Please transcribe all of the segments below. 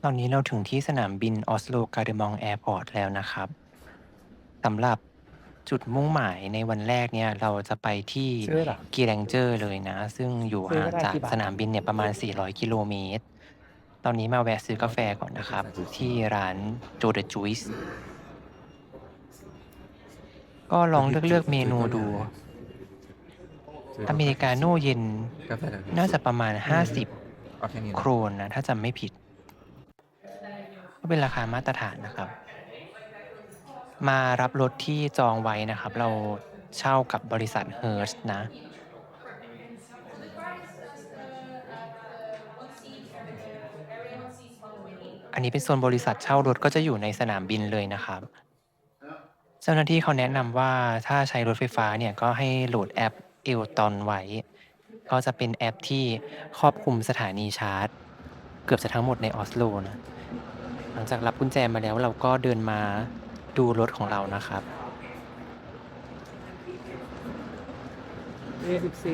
ตอนนี้เราถึงที่สนามบินออสโลการ์เดมองแอร์พอร์ตแล้วนะครับสำหรับจุดมุ่งหมายในวันแรกเนี่ยเราจะไปที่ซื้อเหรอกีแรงเจอร์เลยนะซึ่งอยู่ซื้อก็ได้ห่างจากกี่บาทสนามบินเนี่ยประมาณ400กิโลเมตรตอนนี้มาแวะซื้อกาแฟก่อนนะครับที่ร้าน Joe the Juice ก็ลองเลือกเมนูดูซื้ออเมริกาโน่เย็นกาแฟแบบน่าสุดจะประมาณ50เอาแค่นี้โคนะรนนะถ้าจำไม่ผิดก็เป็นราคามาตรฐานนะครับ มารับรถที่จองไว้นะครับเราเช่ากับบริษัท Hertz นะอันนี้เป็นโซนบริษัทเช่ารถก็จะอยู่ในสนามบินเลยนะครับเจ้าหน้าที่เขาแนะนำว่าถ้าใช้รถไฟฟ้าเนี่ยก็ให้โหลดแอป Elton ไว้ก็จะเป็นแอปที่ครอบคลุมสถานีชาร์จเกือบจะทั้งหมดในออสโลนะหลังจากรับกุญแจมาแล้วเราก็เดินมาดูรถของเรานะครับ B14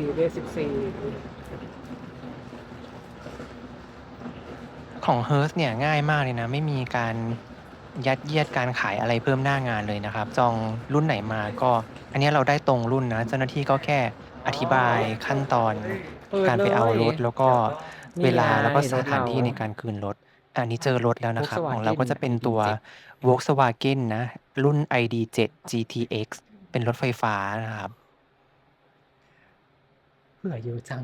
ของ Hertz เนี่ยง่ายมากเลยนะไม่มีการยัดเยียดการขายอะไรเพิ่มหน้างานเลยนะครับจองรุ่นไหนมาก็อันเนี้ยเราได้ตรงรุ่นนะเจ้าหน้าที่ก็แค่อธิบายขั้นตอนเปิดเลการไปเอายรถแล้วก็เวนี่ไงลาแล้วก็สถานรถเรา ที่ในการคืนรถอันนี้เจอรถแล้วนะครับของเรา Volkswagen ก็จะเป็นตัว ID.7 Volkswagen นะรุ่น ID.7 GTX เป็นรถไฟฟ้านะครับ เผื่อเยอะจัง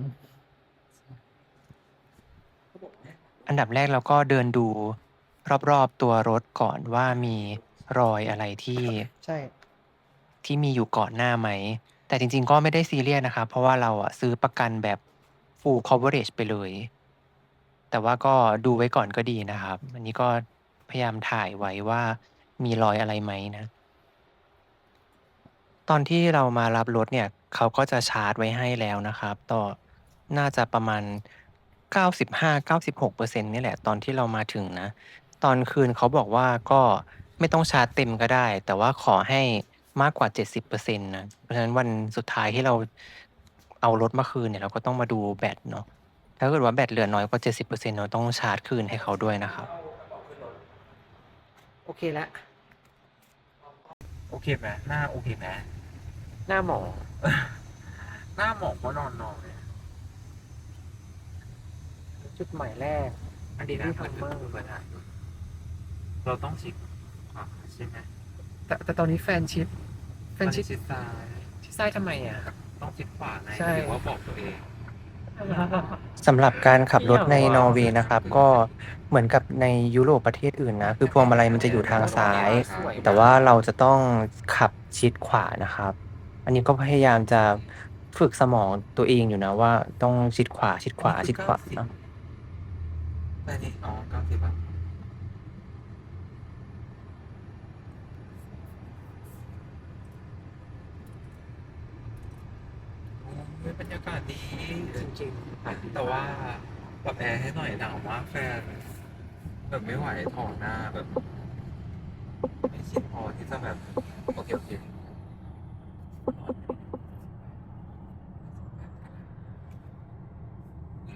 อันดับแรกเราก็เดินดูรอบๆตัวรถก่อนว่ามีรอยอะไรใช่ที่มีอยู่ก่อนหน้าไหม แต่จริงๆก็ไม่ได้ซีเรียสนะครับเพราะว่าเราอะซื้อประกันแบบ full coverage ไปเลย แต่ว่าก็ดูไว้ก่อนก็ดีนะครับ อันนี้ก็พยายามถ่ายไว้ว่ามีรอยอะไรไหมนะ ตอนที่เรามารับรถเนี่ยเขาก็จะชาร์จไว้ให้แล้วนะครับต่อน่าจะประมาณ95-96%นต์นี่แหละตอนที่เรามาถึงนะตอนคืนเขาบอกว่าก็ไม่ต้องชาร์จเต็มก็ได้แต่ว่าขอให้มากกว่า70%นต์นะเพราะฉะนั้นวันสุดท้ายที่เราเอารถมาคืนเนี่ยเราก็ต้องมาดูแบตเนาะถ้าเกิดว่าแบตเหลือน้อยกว่า70%เปอร์เซ็นต์เราต้องชาร์จคืนให้เขาด้วยนะครับ โอเคแล้วโอเคไหมหน้าโอเคไหมหน้าหมอหน้าหมองก็นอนเลยจุดหมายแรกอันนี้นะที่เปิดทำเมอร์เปิดถ่ายเราต้องชิดขวาใช่ไหมแต่ตอนนี้แฟนชิดมันชิดซ้าย ชิดซ้ายทำไมอ่ะต้องชิดขวาไงใช่ หรือว่าบอกตัวเอง สำหรับการขับรถในไม่อยากนอร์เวย์นะครับก็เหมือนกับในยุโรปประเทศอื่นนะคือพวงมาลัยมันจะอยู่ทางซ้ายแต่ว่าเราจะต้องขับชิดขวานะครับอันนี้ก็พยายามจะฝึกสมองตัวเองอยู่นะว่าต้องชิดขวาชิดขอันนี้คือวาชิดขวา90เนาะแต่นี่อ๋อ90อ่ะโอ้ยบรรยากาศดีจริงแต่ว่าปรับแอร์ให้หน่อยหนาวมากแฟนแบบไม่ไหวถอดหน้าแบบไม่ชินพอที่จะแบบโอเคโอเค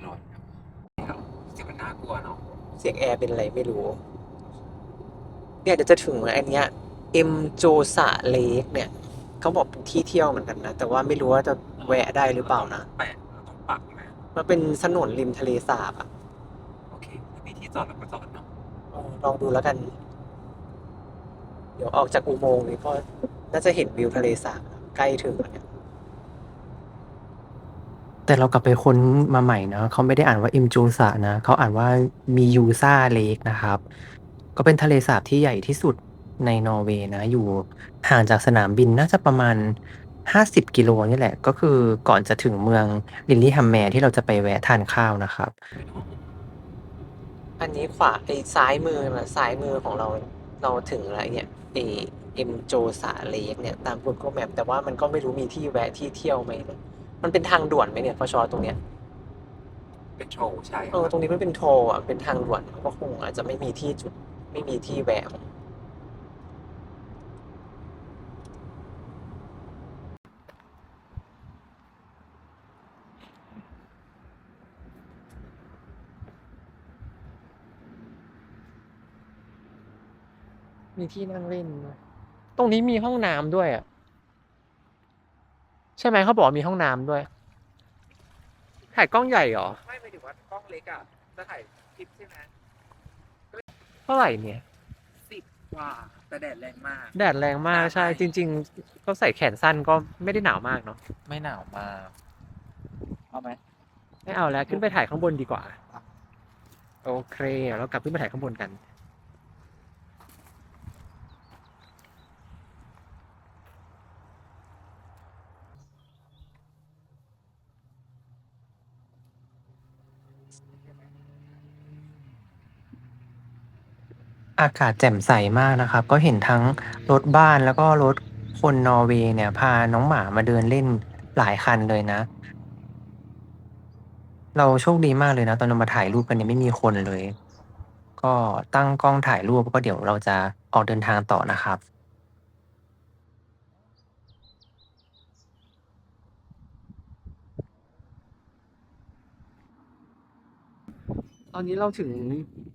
ร้อนครับเสียงมันน่ากลัวเนาะ เสียงแอร์เป็นอะไรไม่รู้เนี่ยเดี๋ยวจะถึงอันเนี้ยเอ็มโจสะเลกเนี่ยเขาบอกเป็นที่เที่ยวเหมือนกันนะแต่ว่าไม่รู้ว่าจะแวะได้หรือเปล่านะแปะเราต้องปักไหมมันเป็นถนนริมทะเลสาบอ่ะ โอเคถ้ามีที่จอดเราก็จอดเนาะลองดูแล้วกัน เดี๋ยวออกจากอุโมงค์นี้ก็น่าจะเห็นวิวทะเลสาบใกล้ถึงแล้วเนี่ยแต่เรากลับไปค้นมาใหม่นะเขาไม่ได้อ่านว่า Imjusa นะเขาอ่านว่า Miusa Lake นะครับก็เป็นทะเลสาบที่ใหญ่ที่สุดในนอร์เวย์นะอยู่ห่างจากสนามบินน่าจะประมาณ50กิโลนี่แหละก็คือก่อนจะถึงเมือง Lillehammer ที่เราจะไปแวะทานข้าวนะครับ อันนี้ขวาไอ้ซ้ายมือน่ะซ้ายมือของเราถึงอะไรเนี่ยไอ้เอ็มโจสาเลกเนี่ยตาม Google Maps แต่ว่ามันก็ไม่รู้มีที่แวะที่เที่ยวไหมนะมันเป็นทางด่วนไหมเนี่ยพชตรงเนี้ยเป็นโชว์ใช่ตรงนี้มันเป็นโทรอ่ะเป็นทางด่วนก็คงอาจจะไม่มีที่จุดไม่มีที่แวะ มีที่นั่งเล่นด้วยตรงนี้มีห้องน้ำด้วยอ่ะ ใช่ไหมเขาบอกว่ามีห้องน้ำด้วย ถ่ายกล้องใหญ่เหรอ ไม่หมายถึงว่ากล้องเล็กอ่ะจะถ่ายคลิปใช่ไหม เท่าไหร่เนี่ย 10 กว่าแต่แดดแรงมาก แดดแรงมากใช่ จริงๆ ก็ใส่แขนสั้นก็ไม่ได้หนาวมากเนาะ ไม่หนาวมาก เอาไหม ไม่เอาแล้วขึ้นไปถ่ายข้างบนดีกว่า โอเคเรากลับขึ้นไปถ่ายข้างบนกัน อากาศแจ่มใสมากนะครับ ก็เห็นทั้งรถบ้านแล้วก็รถคนนอร์เวย์เนี่ย พาน้องหมามาเดินเล่นหลายคันเลยนะ เราโชคดีมากเลยนะ ตอนเรามาถ่ายรูปกันเนี่ยไม่มีคนเลย ก็ตั้งกล้องถ่ายรูปก็เดี๋ยวเราจะออกเดินทางต่อนะครับ ตอนนี้เราถึง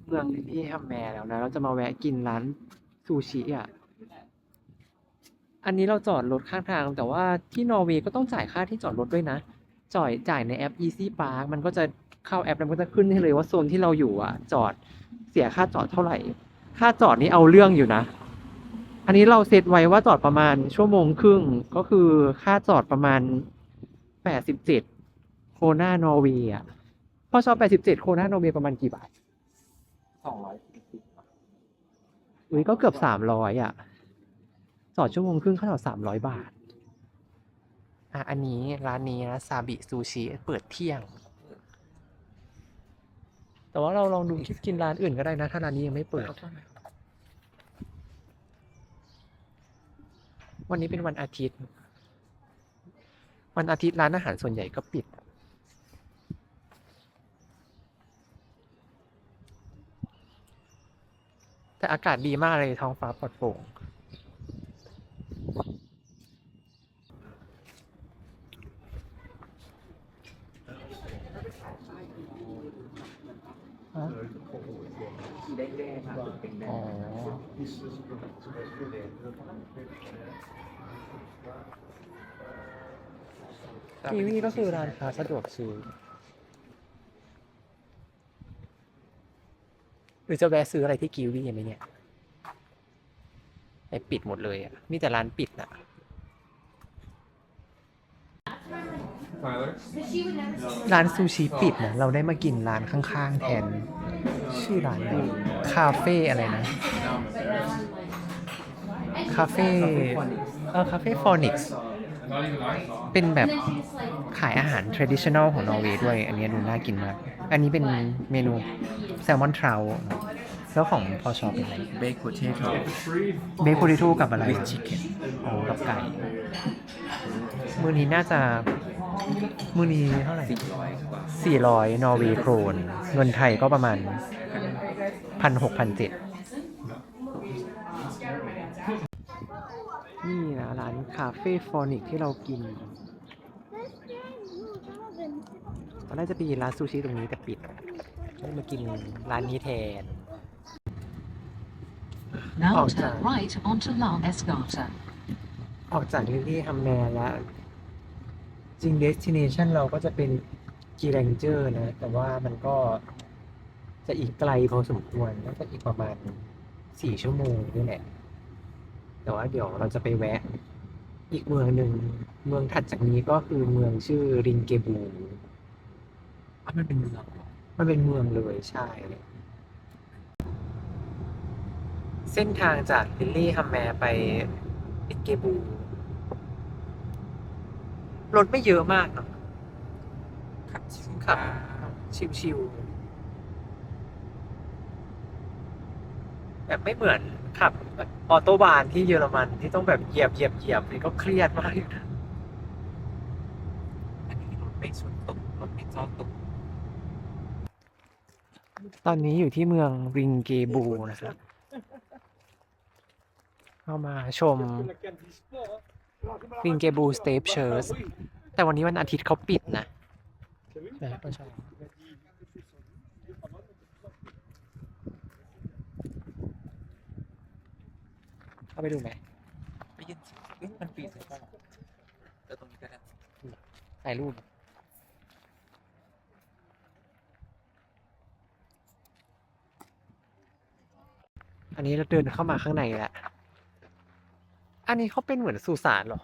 เมืองลิลลี่แฮมแมร์แล้วนะ เราจะมาแวะกินร้านซูชิอ่ะ อันนี้เราจอดรถข้างทาง แต่ว่าที่นอร์เวย์ก็ต้องจ่ายค่าที่จอดรถด้วยนะจ่ายในแอป Easy Park มันก็จะเข้าแอปแล้วมันก็จะขึ้นให้เลยว่าโซนที่เราอยู่อ่ะ จอดเสียค่าจอดเท่าไหร่ ค่าจอดนี่เอาเรื่องอยู่นะ อันนี้เราเซตไว้ว่าจอดประมาณชั่วโมงครึ่ง ก็คือค่าจอดประมาณ87 โครนานอร์เวย์อ่ะพอชอบ87 โครนานอร์เวย์ประมาณกี่บาท อุ้ยก็เกือบ300อ่ะ จอดชั่วโมงครึ่งค่าจอด300 บาท อันนี้ร้านนี้นะซาบิซูชิเปิดเที่ยง แต่ว่าเราลองดูคลิปกินร้านอื่นก็ได้นะ ถ้าร้านนี้ยังไม่เปิด วันนี้เป็นวันอาทิตย์ วันอาทิตย์ร้านอาหารส่วนใหญ่ก็ปิด แต่อากาศดีมากเลยท้องฟ้าปลอดโปร่ง ฮะ สีแดงๆอ่ะเป็นแด อ๋อ กีวีก็คือร้านค้าสะดวกซื้อ หรือจะแวะซื้ออะไรที่กีวีไหมเนี่ยไปปิดหมดเลยอ่ะ มีแต่ร้านปิดอ่ะ ร้านซูชิปิดนะ เราได้มากินร้านข้างๆแทน ชื่อร้านอะไรคาเฟ่อะไรนะ คาเฟ่คาเฟ่ฟอนิกส์เป็นแบบขายอาหาร traditional ของนอร์เวย์ด้วย อันนี้ดูน่ากินมาก อันนี้เป็นเมนูแซลมอนทราวแล้วของพอชอบเป็นอะไร เบคโพเทโต้ เบคโพเทโต้กับอะไร วิชชิคเก้น โอ้กับไก่ มือนี้น่าจะ มือนี้เท่าไหร่ 400 กว่า 400 นอร์เวย์โครน เงินไทยก็ประมาณ 1,600-1,700 นี่นะร้านคาเฟ่ฟอนิกที่เรากิน ตอนแรกจะไปกินร้านซูชิตรงนี้แต่ปิดก็เลยมากินร้านนี้แทน Now Oh, turn no. right onto Larnesgata. ออกจากลิลลี่ฮัมแมร์แล้ว จริงเดสติเนชันเราก็จะเป็นกีแรงเจอร์นะ แต่ว่ามันก็จะอีกไกลพอสมควรน่าจะอีกประมาณ4 ชั่วโมงนี่แหละ แต่ว่าเดี๋ยวเราจะไปแวะ อีกเมืองหนึ่ง เมืองถัดจากนี้ก็คือเมืองชื่อรินเกบู มันเป็นเมืองเหรอ มันเป็นเมืองเลยใช่ เส้นทางจากลิลลี่ฮัมแมร์ไปรินเกบู รถไม่เยอะมากเนาะ ขับชิว ขับ ชิวๆแบบไม่เหมือนขับออโตบานที่เยอรมันที่ต้องแบบเหยียบนี่ก็เครียดมากอยู่นะ อันนี้รถไม่ชนตกรถไม่จอดตก ตอนนี้อยู่ที่เมืองริงเกบูนะครับเข้ามาชมริงเกบูสเตปเชิร์สแต่วันนี้วันอาทิตย์เขาปิดนะแบบก็ชอบ าไปดูไหม ได้ยินเสียงเอ๊ะมันปีนใช่ปะแต่ตรงนี้ก็ได้ ถ่ายรูป อันนี้เราเดินเข้ามาข้างในแหละ อันนี้เขาเป็นเหมือนสุสานเหรอ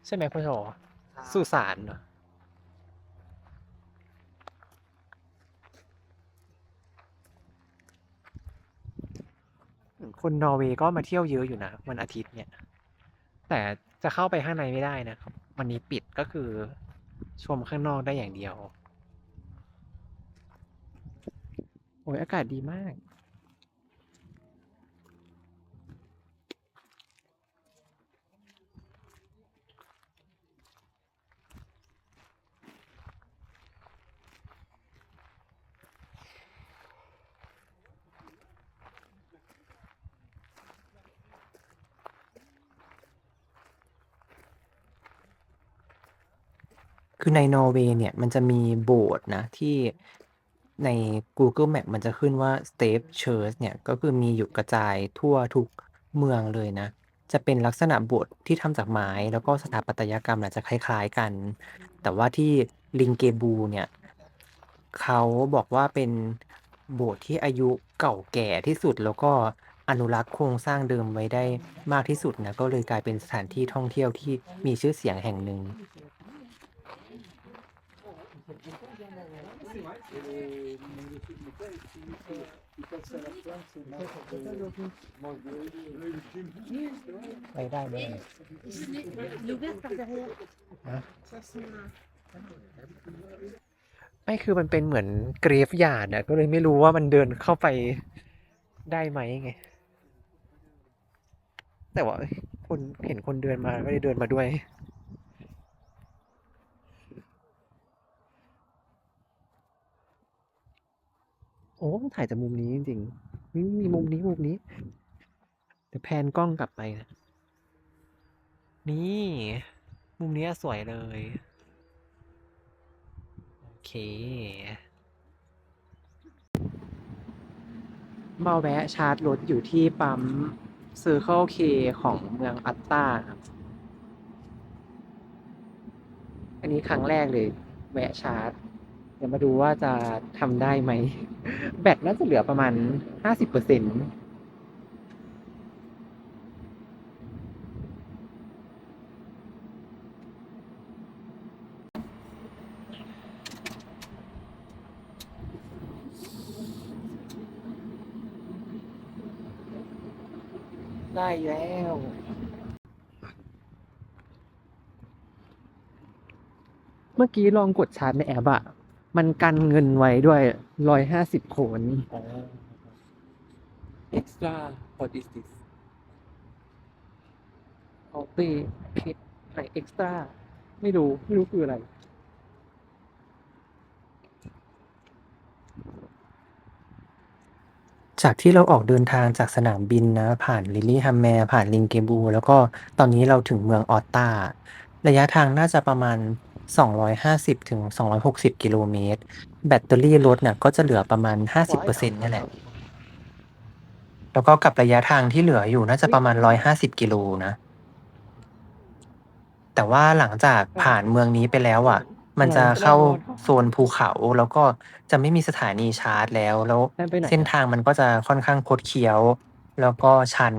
ใช่ไหมพ่อชอสุสานเหรอ คนนอร์เวย์ก็มาเที่ยวเยอะอยู่นะวันอาทิตย์เนี่ย แต่จะเข้าไปข้างในไม่ได้นะครับ วันนี้ปิดก็คือชมข้างนอกได้อย่างเดียว โอ้ยอากาศดีมาก คือในนอร์เวย์เนี่ยมันจะมีโบสถ์นะที่ใน Google Map มันจะขึ้นว่า Stave Church เนี่ยก็คือมีอยู่กระจายทั่วทุกเมืองเลยนะ จะเป็นลักษณะโบสถ์ที่ทำจากไม้แล้วก็สถาปัตยกรรมอาจจะคล้ายๆกัน แต่ว่าที่ลิงเกบูเนี่ยเขาบอกว่าเป็นโบสถ์ที่อายุเก่าแก่ที่สุด แล้วก็อนุรักษ์โครงสร้างเดิมไว้ได้มากที่สุดนะก็เลยกลายเป็นสถานที่ท่องเที่ยวที่มีชื่อเสียงแห่งหนึ่ง ไปได้เลย L'ouvert par derrière. Hein? Ça, c'est un- ไม่คือมันเป็นเหมือนเกรฟยาร์ดอะก็เลยไม่รู้ว่ามันเดินเข้าไปได้ไหมไง แต่ว่าคนเห็นคนเดินมาก็เลยเดินมาด้วย โอ้ถ่ายจากมุมนี้จริงๆมีมุมนี้มุมนี้ เดี๋ยวแพนกล้องกลับไปนะ นี่ มุมนี้สวยเลย โอเค มาแวะชาร์จรถอยู่ที่ปั๊ม Circle K ของเมืองอัตตาครับ อันนี้ครั้งแรกเลย แวะชาร์จ เดี๋ยวมาดูว่าจะทำได้ไหม แบตน่าจะเหลือประมาณ 50% ได้แล้ว เมื่อกี้ลองกดชาร์จในแอปอะมันกันเงินไว้ด้วย 150 โคน อ๋อ extra what is this เอาไปคิดไหนเอ็กซ์ตร้าไม่รู้คืออะไร จากที่เราออกเดินทางจากสนามบินนะ ผ่านลิลลี่ฮัมแมร์ผ่านลิงเกบูแล้วก็ตอนนี้เราถึงเมืองออตตาระยะทางน่าจะประมาณ 250 ถึง 260 กิโลเมตร แบตเตอรี่รถเนี่ยก็จะเหลือประมาณ 50%นี่แหละ แล้วก็กับระยะทางที่เหลืออยู่น่าจะประมาณ 150 กิโลนะ แต่ว่าหลังจากผ่านเมืองนี้ไปแล้วอ่ะ มันจะเข้าโซนภูเขาแล้วก็จะไม่มีสถานีชาร์จแล้วเส้นทางมันก็จะค่อนข้างคดเคี้ยว แล้วก็ชัน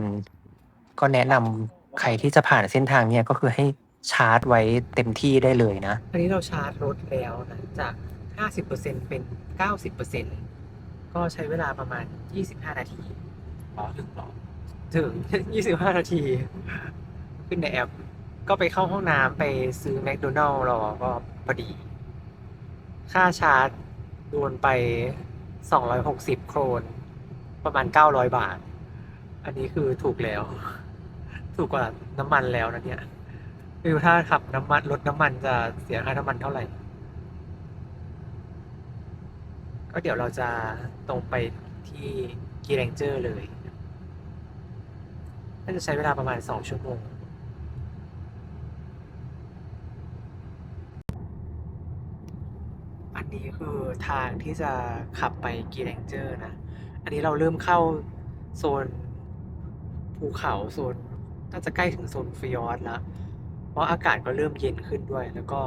ก็แนะนำใครที่จะผ่านเส้นทางเนี่ยก็คือให้ชาร์จไว้เต็มที่ได้เลยนะ อันนี้เราชาร์จรถแล้วนะจาก 50% เป็น 90%ก็ใช้เวลาประมาณ 25 นาที อ๋อถึงหรอ ถึง 25 นาที ขึ้นในแอป ก็ไปเข้าห้องน้ำไปซื้อแมคโดนัลล์รอก็พอดี ค่าชาร์จโดนไป 260 โครน ประมาณ 900 บาท อันนี้คือถูกแล้ว ถูกกว่าน้ำมันแล้วนะเนี่ยไม่รู้ถ้าขับน้ำมันรถน้ำมันจะเสียค่าน้ำมันเท่าไหร่ ก็เดี๋ยวเราจะตรงไปที่กีแรงเจอร์เลยน่าจะใช้เวลาประมาณ 2 ชั่วโมง อันนี้คือทางที่จะขับไปกีแรงเจอร์นะ อันนี้เราเริ่มเข้าโซนภูเขาโซน น่าจะใกล้ถึงโซนฟิยอร์ดแล้ว เพราะอากาศก็เริ่มเย็นขึ้นด้วย แล้วก็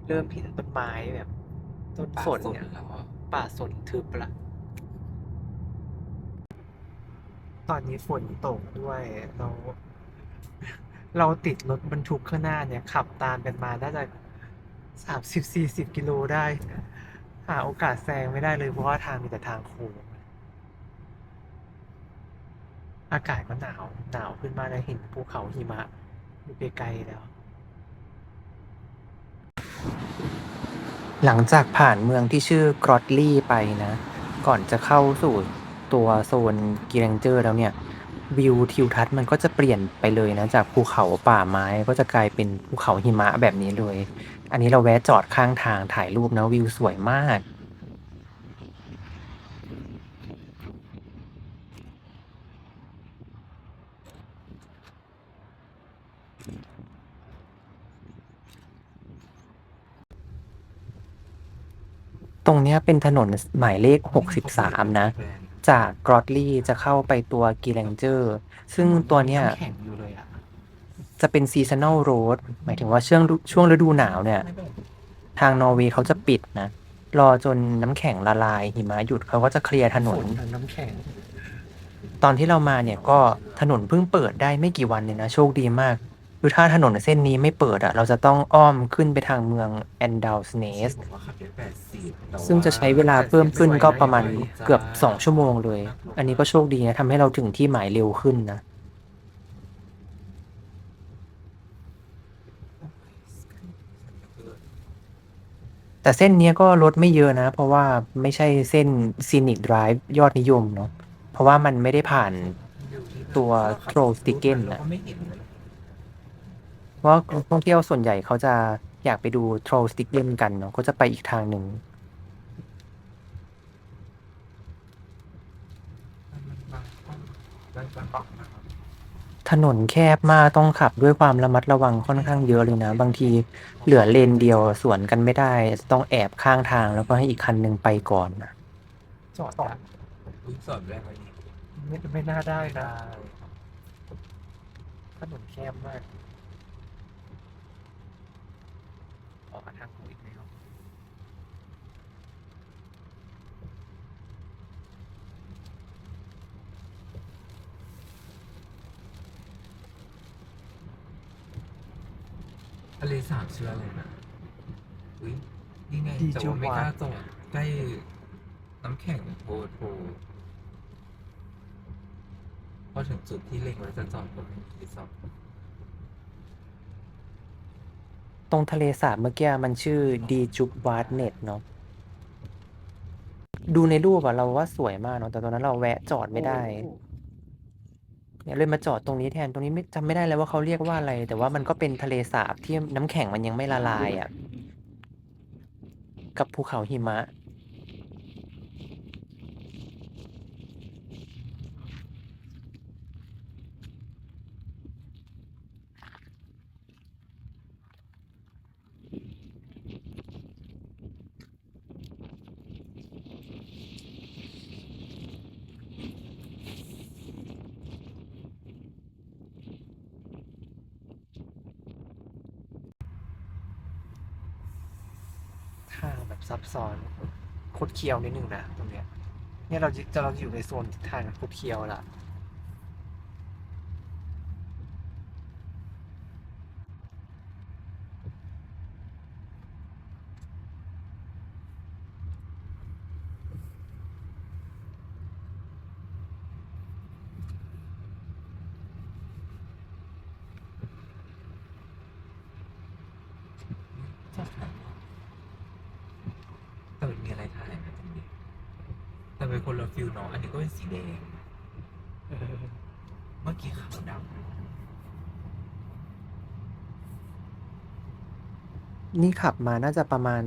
เริ่มเห็นต้นไม้แบบต้น ป่า สน สน เนี่ย แล้วอะ ป่าสนทึบละ ตอนนี้ฝนตกด้วย เราติดรถบรรทุกข้างหน้าเนี่ย ขับตามกันมาน่าจะ30-40 กิโลได้ หาโอกาสแซงไม่ได้เลยเพราะว่าทางมีแต่ทางโค้ง อากาศก็หนาวขึ้นมาแล้วเห็นภูเขาหิมะอยู่ไกลๆแล้ว หลังจากผ่านเมืองที่ชื่อกรอตลี่ไปนะ ก่อนจะเข้าสู่ตัวโซนกิแรงเจอร์แล้วเนี่ย วิวทิวทัศน์มันก็จะเปลี่ยนไปเลยนะ จากภูเขาป่าไม้ก็จะกลายเป็นภูเขาหิมะแบบนี้เลย อันนี้เราแวะจอดข้างทางถ่ายรูปนะวิวสวยมาก ตรงเนี้ยเป็นถนนหมายเลข 63 นะ แฟน จากกรอตลี่จะเข้าไปตัวกิแรงเจอร์ ซึ่งตัวเนี้ย น้ำแข็งอยู่เลยอะ จะเป็น seasonal road หมายถึงว่าช่วงฤดูหนาวเนี่ย ทางนอร์เวย์เขาจะปิดนะ รอจนน้ำแข็งละลายหิมะหยุดเขาก็จะเคลียร์ถน ฝ น นทั้งน้ำแข็ง ตอนที่เรามาเนี่ยก็ถนนเพิ่งเปิดได้ไม่กี่วันเลยนะ โชคดีมาก คือถ้าถนนเส้นนี้ไม่เปิดอะเราจะต้องอ้อมขึ้นไปทางเมืองแอนดัลสเนส บอกว่าขับได้80แต่ว่า ซึ่งจะใช้เวลาเพิ่มขึ้นก็ประมาณเกือบ 2 ชั่วโมงเลย อันนี้ก็โชคดีนะทำให้เราถึงที่หมายเร็วขึ้นนะ แต่เส้นเนี้ยก็รถไม่เยอะนะ เพราะว่าไม่ใช่เส้น Scenic Drive ยอดนิยมเนาะ เพราะว่ามันไม่ได้ผ่านตัว Trollstigen เรา น่ะ ก็ไม่เห็นเลย เพราะว่านักท่องเที่ยวส่วนใหญ่เขาจะอยากไปดู Trollstigen กันเนาะ ก็จะไปอีกทางหนึ่ง มันบางช่องบางช่องนะครับ ถนนแคบมากต้องขับด้วยความระมัดระวังค่อนข้างเยอะเลยนะ บางทีเหลือเลนเดียวสวนกันไม่ได้ ต้องแอบข้างทางแล้วก็ให้อีกคันหนึ่งไปก่อนนะ จอดอะ อุ๊ยสอนแรกไว้นี่ ไม่น่าได้นะ ถนนแคบมาก ออกมาทางหูอีกแล้ว ทะเลสาบชื่ออะไรนะอุ้ยนี่ไง ดี แต่ จัง ว่าไม่ วะ กล้าจอดใกล้น้ำแข็งโพพอถึงจุดที่เล็งไว้จะจอดก็ไม่มีสอบ ตรงทะเลสาบเมื่อกี้มันชื่อดีจุบวาร์ดเน็ตเนาะ ดูในรูปอะเราว่าสวยมากเนาะ แต่ตอนนั้นเราแวะจอดไม่ได้ เนี่ยเลยมาจอดตรงนี้แทน ตรงนี้ไม่จำไม่ได้แล้วว่าเขาเรียกว่าอะไร แต่ว่ามันก็เป็นทะเลสาบที่น้ำแข็งมันยังไม่ละลายอะ กับภูเขาหิมะ ทางแบบซับซ้อนคดเคี้ยวนิดนึงนะตรงเนี้ย เนี่ยเราอยู่ในโซนทางคดเคี้ยวละจอดไหนวะแต่มันมีอะไรถ่ายนะตรงนี้แต่เป็นคนละฟิลเนาะอันนี้ก็เป็นสีแดง เมื่อกี้ขาวดำ นี่ขับมาน่าจะประมาณ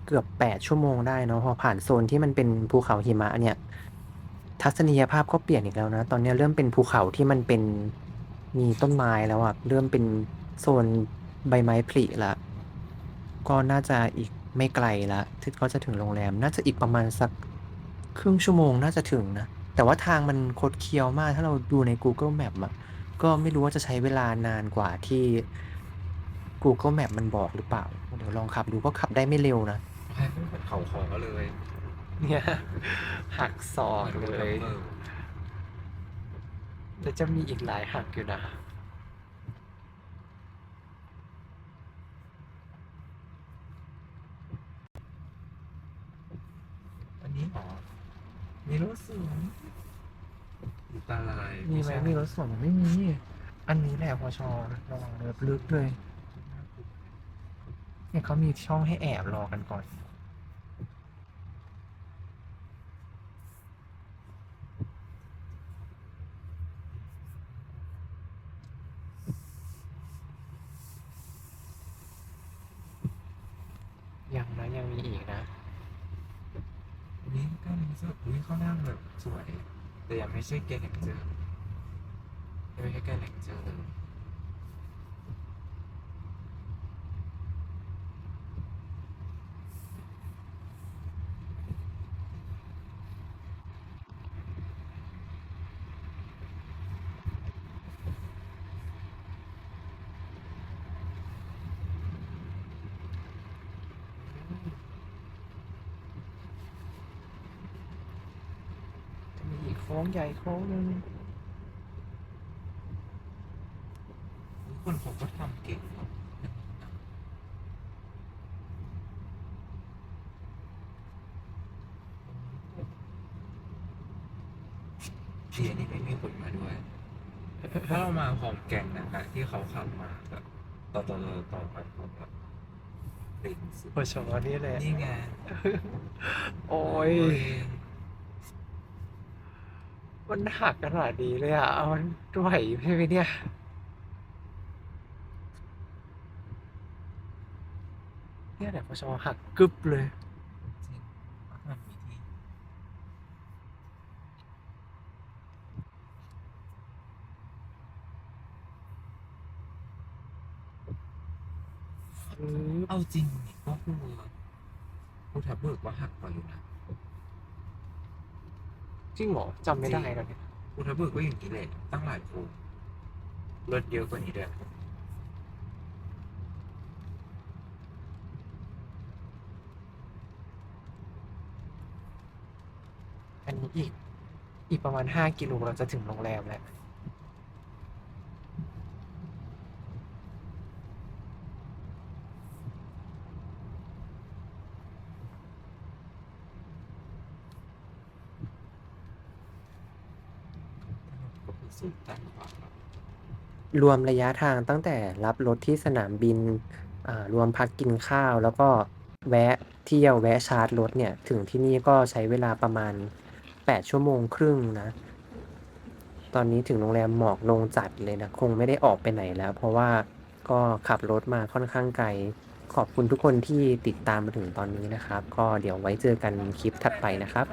เกือบ 8 ชั่วโมงได้เนาะ พอผ่านโซนที่มันเป็นภูเขาหิมะเนี่ย ทัศนียภาพก็เปลี่ยนอีกแล้วนะ ตอนนี้เริ่มเป็นภูเขาที่มันเป็นมีต้นไม้แล้วอะเริ่มเป็นโซนใบไม้ผลิละ ก็น่าจะอีกไม่ไกลละที่ก็จะถึงโรงแรม น่าจะอีกประมาณสักครึ่งชั่วโมงน่าจะถึงนะ แต่ว่าทางมันคดเคี้ยวมาก ถ้าเราดูใน Google Map อะ ก็ไม่รู้ว่าจะใช้เวลานานกว่าที่ Google Maps มันบอกหรือเปล่า เดี๋ยวลองขับดูก็ขับได้ไม่เร็วนะ ให้เขาขอเลย เนี่ย หักศอก เหมือน เล รถ ย ดับเพลิง แล้วจะมีอีกหลายหักอยู่นะ อันนี้หรอมีรถสวนอยู่ตาลาย มีไหม ใช่ มีรถส่วนไม่มี อันนี้แหละพชระวังเลิฟลึกเลย เนี่ยเขามีช่องให้แอบรอกันก่อน ยังนะ ยังมีอีกนะ นี่ก็มีสุดอุ้ยเขานั่งแบบสวย แต่ยังไม่ใช่แกนแหลงเจอยังไม่ใช่แกนแหลงเจอเลยจะมีอีกโค้งใหญ่โค้งหนึ่ง คนเขาก็ทำเก่งเนอะดีอันนี้ไม่มีคนมาด้วย ถ้าเรามาพร้อมแก่งนะที่เขาขับมาแบบต่อไปเขาแบบติดสุด พชนี่แหละ นี่ไง โอ้ย มันหักขนาดนี้เลยอ่ะเอามันไหวใช่ไหมเนี่ย เนี่ยแหละพชหักกึบเลย จริงมันมีที่ เอาจริงนี่ก็คือภูทับเบิกว่าหักกว่าอยู่นะ จริงเหรอจำไม่ได้แล้วเนี่ย ภูทับเบิกก็อย่างนี้แหละตั้งหลายโค้งรถเยอะกว่านี้ด้วย อันนี้อีกประมาณ5 กิโลเราจะถึงโรงแรมแล้ว ก็คือสูงต่ำกว่าเรา รวมระยะทางตั้งแต่รับรถที่สนามบินรวมพักกินข้าว แล้วก็แวะเที่ยวแวะชาร์จรถเนี่ย ถึงที่นี่ก็ใช้เวลาประมาณ8 ชั่วโมงครึ่งนะ ตอนนี้ถึงโรงแรมหมอกลงจัดเลยนะ คงไม่ได้ออกไปไหนแล้ว เพราะว่าก็ขับรถมาค่อนข้างไกล ขอบคุณทุกคนที่ติดตามมาถึงตอนนี้นะครับ ก็เดี๋ยวไว้เจอกันคลิปถัดไปนะครับ